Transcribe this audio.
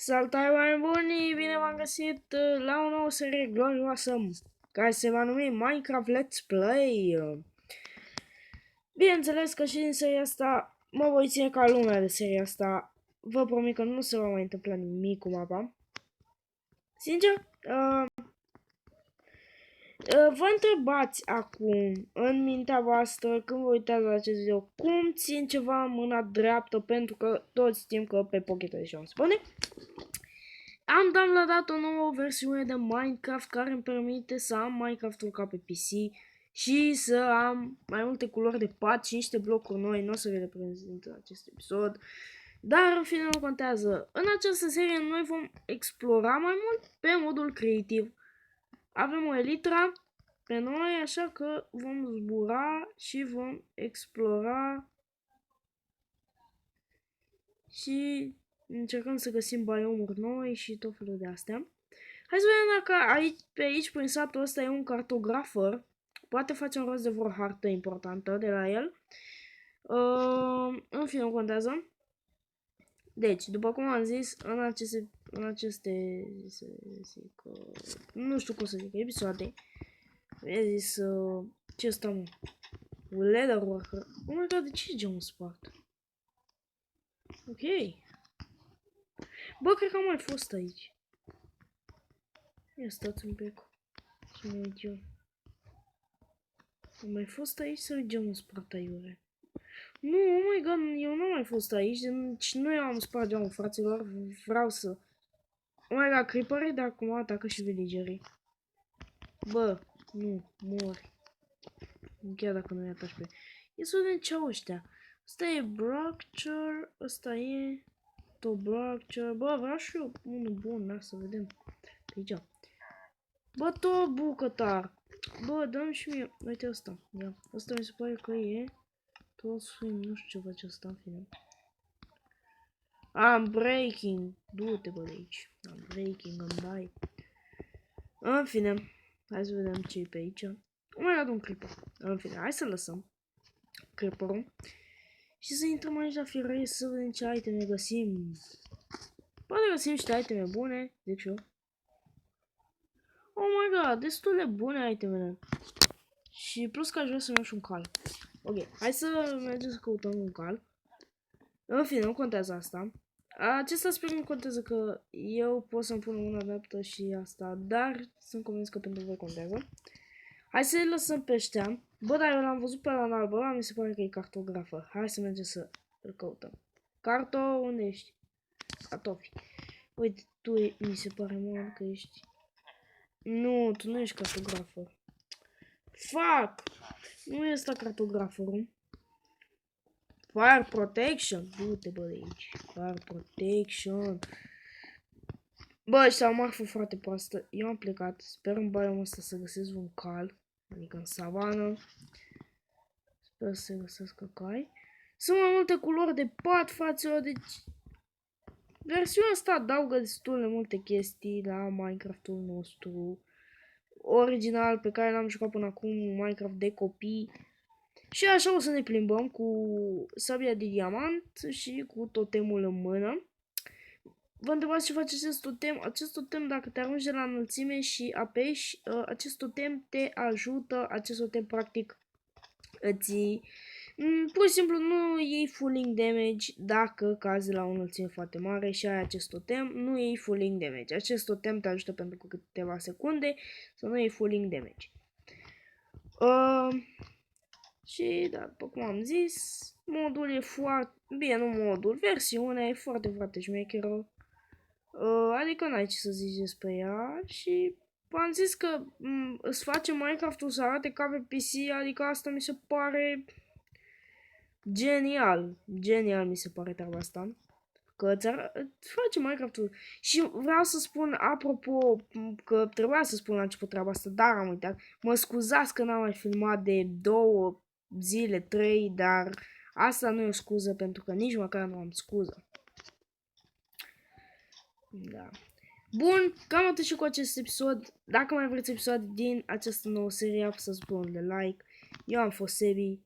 Salutare, oameni buni! Bine v-am găsit la o nouă serie glorioasă care se va numi Minecraft Let's Play. Bineînțeles că și din seria asta mă voi ține ca lumea de seria asta. Vă promit că nu se va mai întâmpla nimic cu mapa. Sincer, vă întrebați acum în mintea voastră când vă uitați la acest video cum țin ceva în mâna dreaptă, pentru că toți știm că pe Pocket Edition se pune. Am downloadat o nouă versiune de Minecraft care îmi permite să am Minecraft-ul ca pe PC și să am mai multe culori de pat și niște blocuri noi. Nu o să vi le prezint în acest episod, dar în fine nu contează. În această serie noi vom explora mai mult pe modul creativ. Avem o elitra pe noi, așa că vom zbura și vom explora și încercăm să găsim biomuri noi și tot felul de astea. Hai să vedem dacă pe aici, prin satul ăsta, e un cartografer. Poate facem rost de vreo hartă importantă de la el. În fine, nu contează. Deci, după cum am zis, în aceste nu știu cum să zic, episoade, mi-a zis, ce stau, mă? Leather worker. Oh my god, de ce e geamul spart? Ok. Bă, cred că am mai fost aici. Ia stați un pic. Să mă uit eu. Am mai fost aici sau e geamul spart aiure? Nu, oh my god, eu nu am mai fost aici, deci nu eu am spart geamul, fraților. Vreau să... Oh my god, creeper-ii de acum atacă și villagerii. Bă, nu, mori. Chiar dacă nu-i ataci pe... Ia să vedem ce au ăștia. Ăsta e Bracture, ăsta e... tot Bracture. Bă, vreau și eu unul bun, da, să vedem. Pe aici. Bă, tot bucătar. Bă, dă-mi și mie. Uite ăsta. Ia. Ăsta mi se pare că e... tot swim, nu știu ce face ăsta, în fine. I'm breaking. Du-te, bă, de aici. I'm breaking, îmi dai. În fine. Hai să vedem ce e pe aici. Mai dat un creeper. În fine, hai să lăsăm creeper-ul. Și să intrăm aici la firărie să vedem ce iteme găsim. Poate găsim niște iteme bune, zic eu. Oh my god, destul de bune itemele. Și plus că aș vrea să-mi iau și un cal. Ok, hai să mergem să căutăm un cal. În fine, nu contează asta. Acesta sper că nu contează că eu pot să-mi pun una dreaptă și asta, dar sunt convins că pentru voi contează. Hai să-i lăsăm pe ăștia. Bă, dar eu l-am văzut pe ăla în albă, ăla mi se pare că e cartografer. Hai să mergem să îl căutăm. Carto, unde ești? Cartofi. Uite, tu mi se pare, mă, că ești... Nu, tu nu ești cartografer. Fuck! Nu este cartograferul. Fire protection. Du-te, bă, de aici. Fire protection. Bă, ăștia au marfă foarte proastă. Eu am plecat. Sper în biomul ăsta să găsesc un cal. Adică în savană. Sper să găsesc cai. Sunt mai multe culori de pat, fraților, deci... versiunea asta adaugă destul de multe chestii la Minecraft-ul nostru original pe care l-am jucat până acum, Minecraft de copii. Și așa o să ne plimbăm cu sabia de diamant și cu totemul în mână. Vă întrebați ce face acest totem? Acest totem, dacă te arunci de la înălțime și apeși, acest totem te ajută, acest totem practic îți... pur și simplu nu iei falling damage dacă cazi la o înălțime foarte mare și ai acest totem, nu iei falling damage. Acest totem te ajută pentru câteva secunde să nu iei falling damage. Și da, după cum am zis, modul e foarte... bine, nu modul, versiunea e foarte, foarte șmecheră. Adică n-ai ce să zici despre ea și v-am zis că îți face Minecraft-ul să arate ca pe PC, adică asta mi se pare genial. Genial mi se pare treaba asta. Că îți face Minecraft-ul. Și vreau să spun, apropo, că trebuia să spun la început treaba asta, dar am uitat. Mă scuzați că n-am mai filmat de 2 zile, 3, dar asta nu e o scuză, pentru că nici măcar nu am scuză. Da. Bun, cam atât și cu acest episod. Dacă mai vreți episoade din această nouă serie, apăsați butonul de like. Eu am fost Sebi.